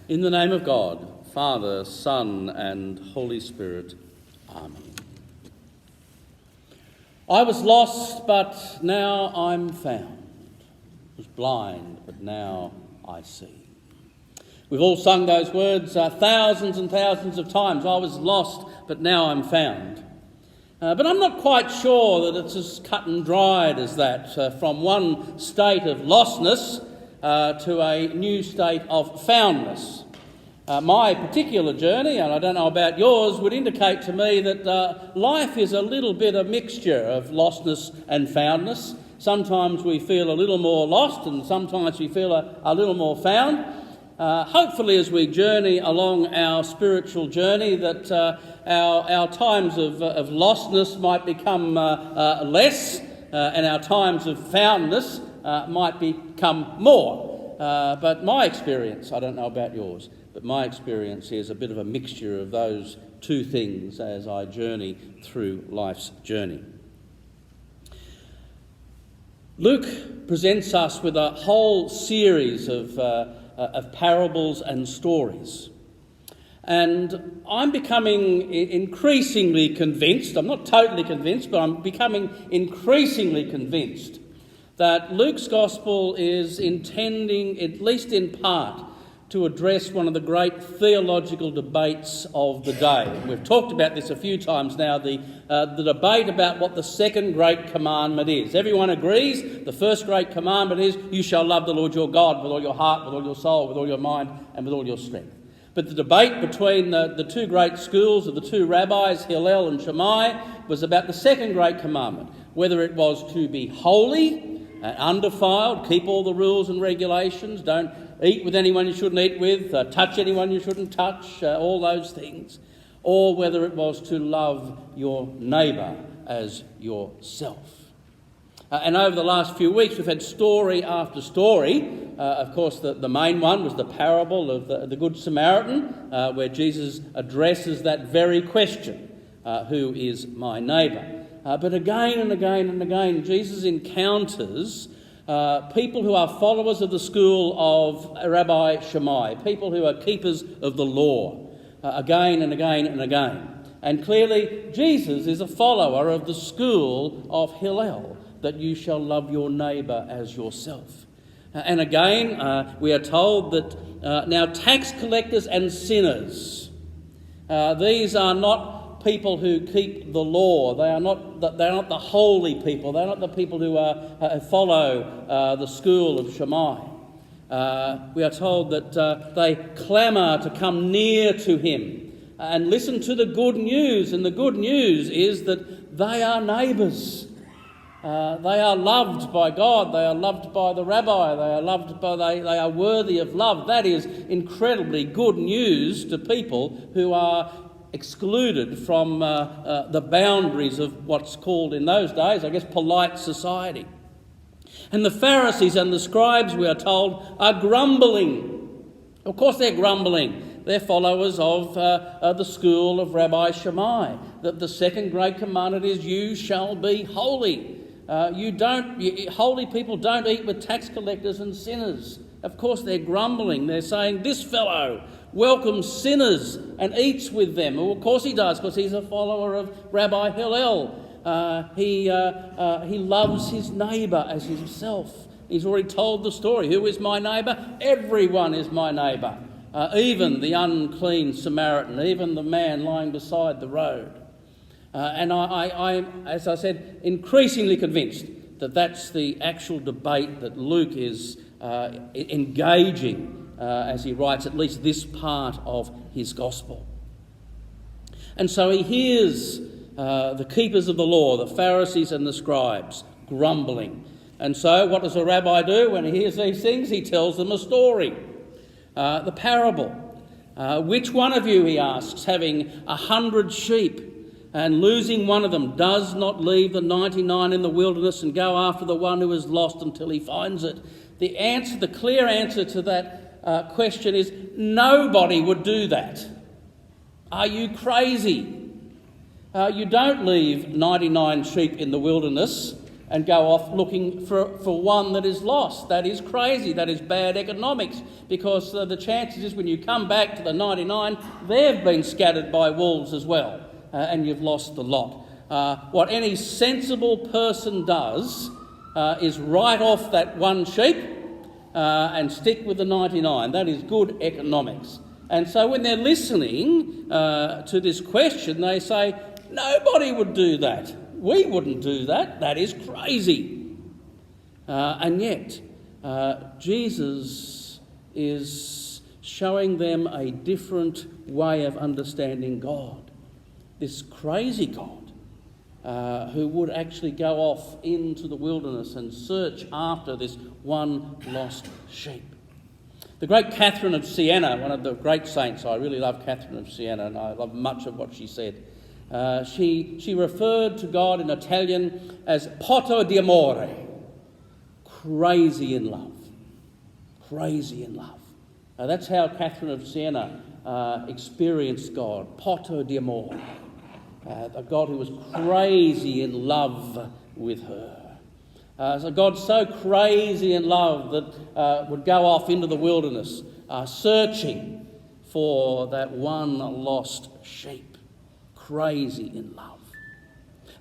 In the name of God, Father, Son, and Holy Spirit. Amen. I was lost, but now I'm found. I was blind, but now I see. We've all sung those words thousands and thousands of times. I was lost, but now I'm found. But I'm not quite sure that it's as cut and dried as that, from one state of lostness to a new state of foundness. My particular journey, and I don't know about yours, would indicate to me that life is a little bit a mixture of lostness and foundness. Sometimes we feel a little more lost and sometimes we feel a little more found. Hopefully as we journey along our spiritual journey that our times of lostness might become less and our times of foundness might become more. But my experience, I don't know about yours, but my experience is a bit of a mixture of those two things as I journey through life's journey. Luke presents us with a whole series of parables and stories. And I'm becoming increasingly convinced, I'm not totally convinced, but I'm becoming increasingly convinced that Luke's Gospel is intending, at least in part, to address one of the great theological debates of the day. We've talked about this a few times now, the debate about what the second great commandment is. Everyone agrees the first great commandment is, you shall love the Lord your God with all your heart, with all your soul, with all your mind, and with all your strength. But the debate between the two great schools of the two rabbis, Hillel and Shammai, was about the second great commandment, whether it was to be holy, undefiled, keep all the rules and regulations, don't eat with anyone you shouldn't eat with, touch anyone you shouldn't touch, all those things, or whether it was to love your neighbour as yourself. And over the last few weeks we've had story after story. Of course the main one was the parable of the Good Samaritan, where Jesus addresses that very question, who is my neighbour? But again and again and again, Jesus encounters people who are followers of the school of Rabbi Shammai, people who are keepers of the law, again and again and again. And clearly, Jesus is a follower of the school of Hillel, that you shall love your neighbour as yourself. And again, we are told that now tax collectors and sinners, these are not people who keep the law. They are not the holy people. They're not the people who follow the school of Shammai. We are told that they clamour to come near to him and listen to the good news. And the good news is that they are neighbours. They are loved by God. They are loved by the rabbi. They are worthy of love. That is incredibly good news to people who are excluded from the boundaries of what's called in those days, I guess, polite society. And the Pharisees and the scribes, we are told, are grumbling. Of course they're grumbling. They're followers of the school of Rabbi Shammai, that the second great commandment is, you shall be holy. Holy people don't eat with tax collectors and sinners. Of course they're grumbling. They're saying, this fellow welcomes sinners and eats with them. Well, of course he does, because he's a follower of Rabbi Hillel. He loves his neighbour as himself. He's already told the story. Who is my neighbour? Everyone is my neighbour. Even the unclean Samaritan, even the man lying beside the road. And I'm, as I said, increasingly convinced that that's the actual debate that Luke is engaging as he writes at least this part of his gospel. And so he hears the keepers of the law, the Pharisees and the scribes, grumbling. And so what does a rabbi do when he hears these things? He tells them a story, the parable. Which one of you, he asks, having 100 sheep and losing one of them, does not leave the 99 in the wilderness and go after the one who is lost until he finds it? The clear answer to that question is nobody would do that. Are you crazy? You don't leave 99 sheep in the wilderness and go off looking for one that is lost. That is crazy. That is bad economics, because the chances is when you come back to the 99, they've been scattered by wolves as well, and you've lost the lot. What any sensible person does is write off that one sheep and stick with the 99. That is good economics. And so when they're listening to this question, they say, nobody would do that. We wouldn't do that. That is crazy. And yet, Jesus is showing them a different way of understanding God. This crazy God who would actually go off into the wilderness and search after this one lost sheep. The great Catherine of Siena, one of the great saints, I really love Catherine of Siena, and I love much of what she said. She referred to God in Italian as Pazzo di amore, crazy in love. Crazy in love. That's how Catherine of Siena experienced God, Pazzo di amore, a God who was crazy in love with her. So God so crazy in love that would go off into the wilderness searching for that one lost sheep. Crazy in love.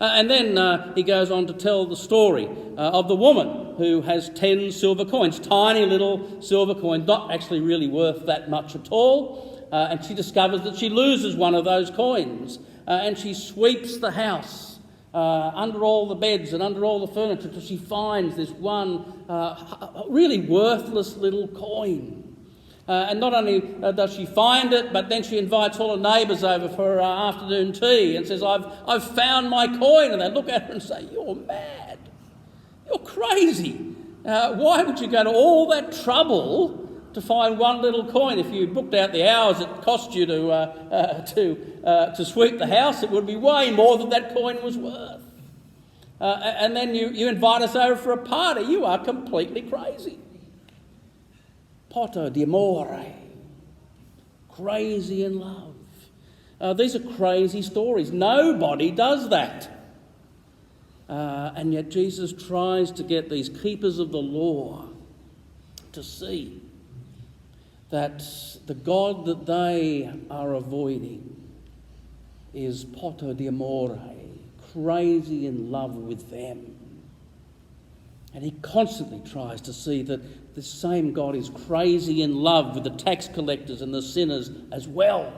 And then he goes on to tell the story of the woman who has 10 silver coins, tiny little silver coins, not actually really worth that much at all. And she discovers that she loses one of those coins, and she sweeps the house under all the beds and under all the furniture till she finds this one really worthless little coin. And not only does she find it, but then she invites all her neighbours over for afternoon tea and says, I've found my coin. And they look at her and say, you're mad. You're crazy. Why would you go to all that trouble to find one little coin? If you booked out the hours it cost you to sweep the house, it would be way more than that coin was worth. And then you invite us over for a party. You are completely crazy. Pazzo di amore, crazy in love. These are crazy stories. Nobody does that. And yet Jesus tries to get these keepers of the law to see that the God that they are avoiding is Pazzo di amore, crazy in love with them. And he constantly tries to see that this same God is crazy in love with the tax collectors and the sinners as well.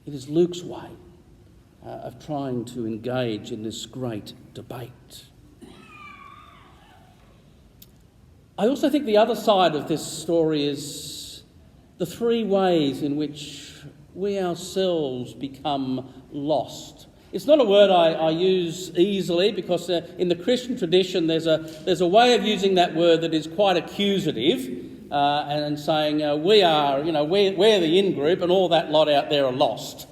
It is Luke's way of trying to engage in this great debate. I also think the other side of this story is the three ways in which we ourselves become lost. It's not a word I use easily, because in the Christian tradition there's a way of using that word that is quite accusative and saying we're the in-group and all that lot out there are lost.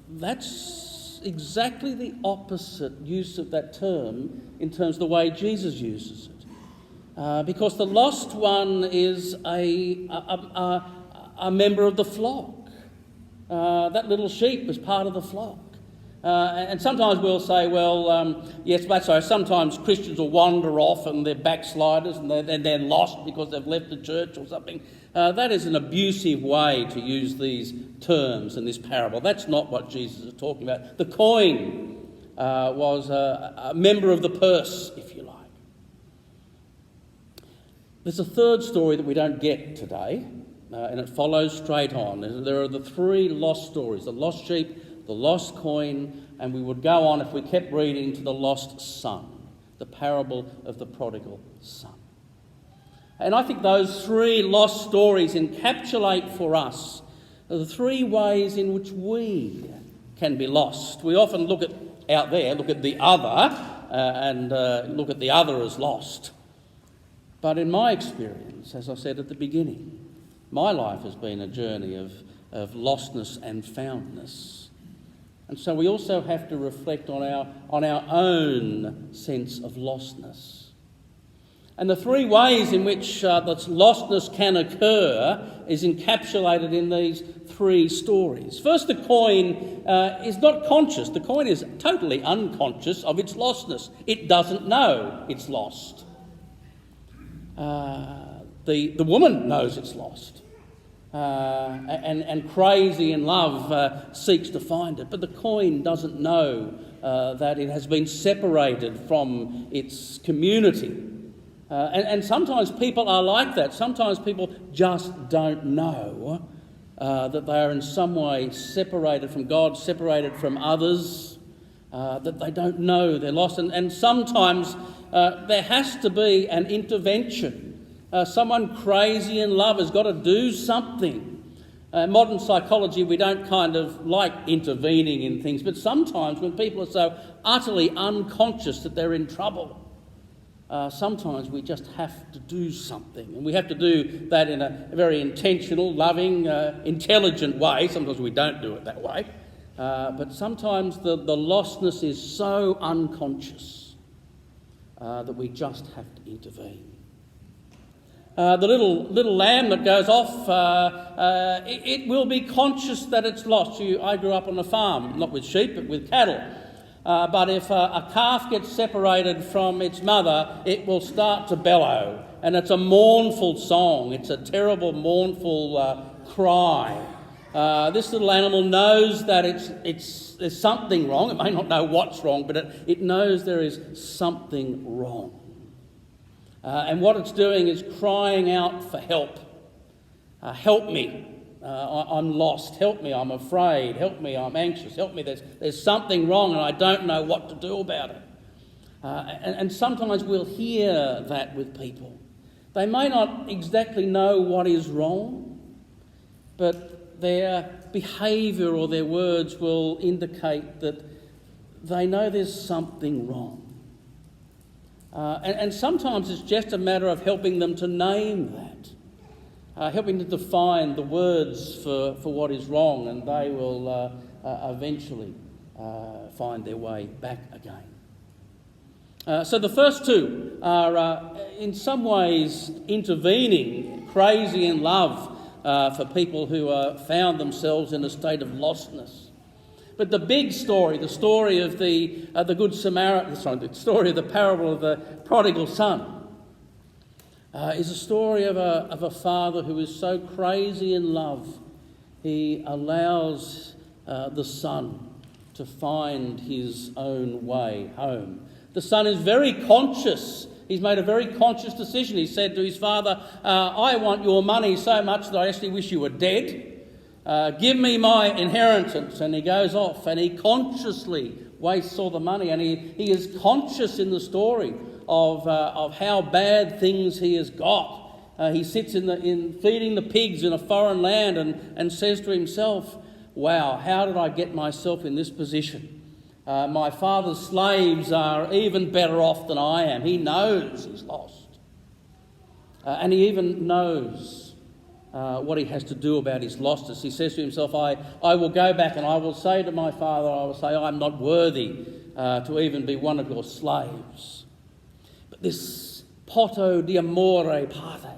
That's exactly the opposite use of that term in terms of the way Jesus uses it. Because the lost one is a member of the flock. That little sheep was part of the flock. And sometimes we'll say, yes, that's so. Sometimes Christians will wander off and they're backsliders and they're lost because they've left the church or something. That is an abusive way to use these terms in this parable. That's not what Jesus is talking about. The coin was a member of the purse, if you like. There's a third story that we don't get today. And it follows straight on. There are the three lost stories, the lost sheep, the lost coin, and we would go on if we kept reading to the lost son, the parable of the prodigal son. And I think those three lost stories encapsulate for us the three ways in which we can be lost. We often look at the other, and look at the other as lost. But in my experience, as I said at the beginning, my life has been a journey of lostness and foundness. And so we also have to reflect on our own sense of lostness. And the three ways in which this lostness can occur is encapsulated in these three stories. First, the coin is not conscious. The coin is totally unconscious of its lostness. It doesn't know it's lost. The woman knows it's lost. And crazy in love seeks to find it. But the coin doesn't know that it has been separated from its community. And sometimes people are like that. Sometimes people just don't know that they are in some way separated from God, separated from others, that they don't know they're lost. And sometimes there has to be an intervention. Someone crazy in love has got to do something. Modern psychology, we don't kind of like intervening in things, but sometimes when people are so utterly unconscious that they're in trouble, sometimes we just have to do something. And we have to do that in a very intentional, loving, intelligent way. Sometimes we don't do it that way. But sometimes the lostness is so unconscious that we just have to intervene. The little lamb that goes off, it will be conscious that it's lost. I grew up on a farm, not with sheep, but with cattle. But if a calf gets separated from its mother, it will start to bellow. And it's a mournful song. It's a terrible, mournful cry. This little animal knows that there's something wrong. It may not know what's wrong, but it knows there is something wrong. And what it's doing is crying out for help. Help me. I'm lost. Help me. I'm afraid. Help me. I'm anxious. Help me. There's something wrong and I don't know what to do about it. And sometimes we'll hear that with people. They may not exactly know what is wrong, but their behaviour or their words will indicate that they know there's something wrong. And sometimes it's just a matter of helping them to name that, helping them to find the words for what is wrong, and they will eventually find their way back again. So the first two are in some ways intervening, crazy in love for people who found themselves in a state of lostness. But the big story, the story of the Good Samaritan, the story of the parable of the prodigal son, is a story of a father who is so crazy in love, he allows the son to find his own way home. The son is very conscious. He's made a very conscious decision. He said to his father, I want your money so much that I actually wish you were dead. Give me my inheritance. And he goes off and he consciously wastes all the money, and he is conscious in the story of how bad things he has got. He sits in feeding the pigs in a foreign land and says to himself, wow, how did I get myself in this position? My father's slaves are even better off than I am. He knows he's lost. And he even knows what he has to do about his lostness. He says to himself, I will go back and I will say to my father, I will say, I'm not worthy to even be one of your slaves. But this Pazzo di amore padre,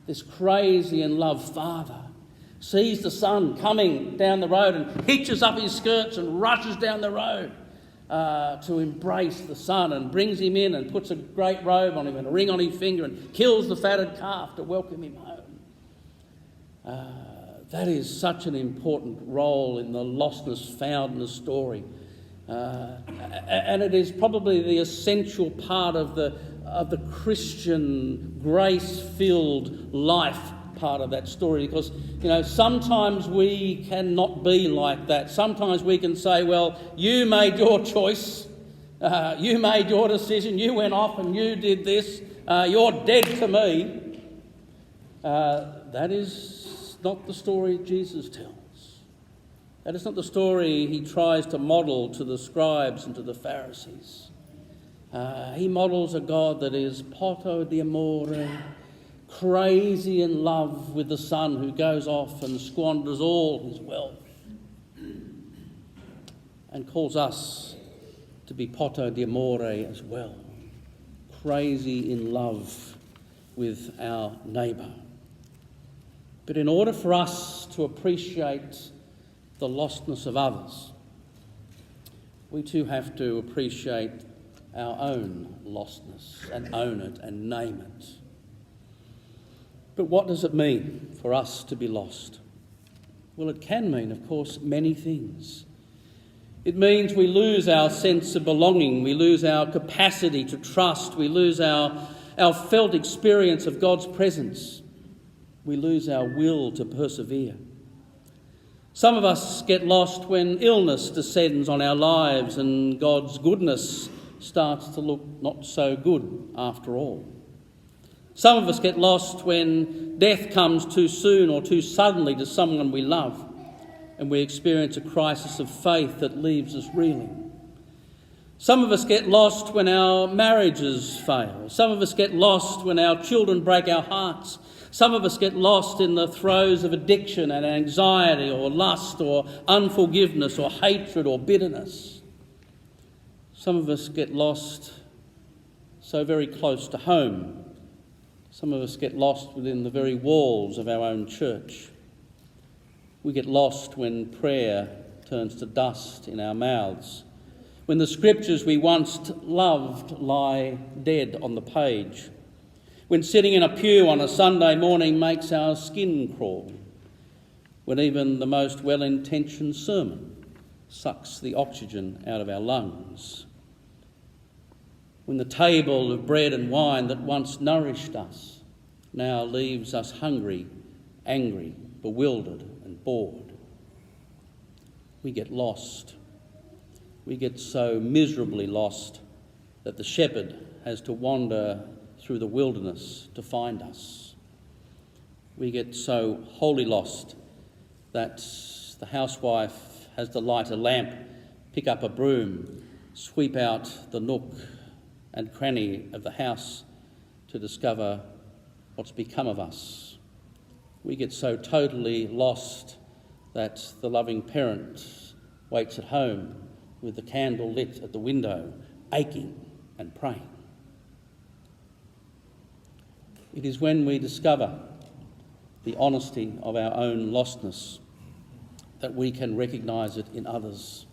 this crazy in love father, sees the son coming down the road and hitches up his skirts and rushes down the road to embrace the son, and brings him in and puts a great robe on him and a ring on his finger and kills the fatted calf to welcome him home. That is such an important role in the lostness found in the story. And it is probably the essential part of the Christian grace-filled life part of that story, because sometimes we cannot be like that. Sometimes we can say, well, you made your choice, you made your decision, you went off and you did this, you're dead to me. That is not the story Jesus tells. That is not the story he tries to model to the scribes and to the Pharisees. He models a God that is Pazzo di amore, crazy in love with the son who goes off and squanders all his wealth, and calls us to be Pazzo di amore as well, crazy in love with our neighbour. But in order for us to appreciate the lostness of others, we too have to appreciate our own lostness and own it and name it. But what does it mean for us to be lost? Well, it can mean, of course, many things. It means we lose our sense of belonging, we lose our capacity to trust, we lose our felt experience of God's presence, we lose our will to persevere. Some of us get lost when illness descends on our lives and God's goodness starts to look not so good after all. Some of us get lost when death comes too soon or too suddenly to someone we love, and we experience a crisis of faith that leaves us reeling. Some of us get lost when our marriages fail. Some of us get lost when our children break our hearts. Some of us get lost in the throes of addiction and anxiety or lust or unforgiveness or hatred or bitterness. Some of us get lost so very close to home. Some of us get lost within the very walls of our own church. We get lost when prayer turns to dust in our mouths, when the scriptures we once loved lie dead on the page, when sitting in a pew on a Sunday morning makes our skin crawl, when even the most well-intentioned sermon sucks the oxygen out of our lungs, when the table of bread and wine that once nourished us now leaves us hungry, angry, bewildered and bored. We get lost. We get so miserably lost that the shepherd has to wander through the wilderness to find us. We get so wholly lost that the housewife has to light a lamp, pick up a broom, sweep out the nook and cranny of the house to discover what's become of us. We get so totally lost that the loving parent waits at home with the candle lit at the window, aching and praying. It is when we discover the honesty of our own lostness that we can recognise it in others,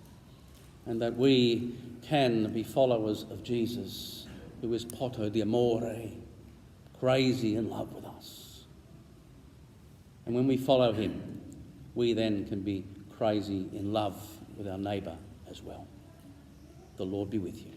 and that we can be followers of Jesus, who is Pazzo di amore, crazy in love with us. And when we follow him, we then can be crazy in love with our neighbour as well. The Lord be with you.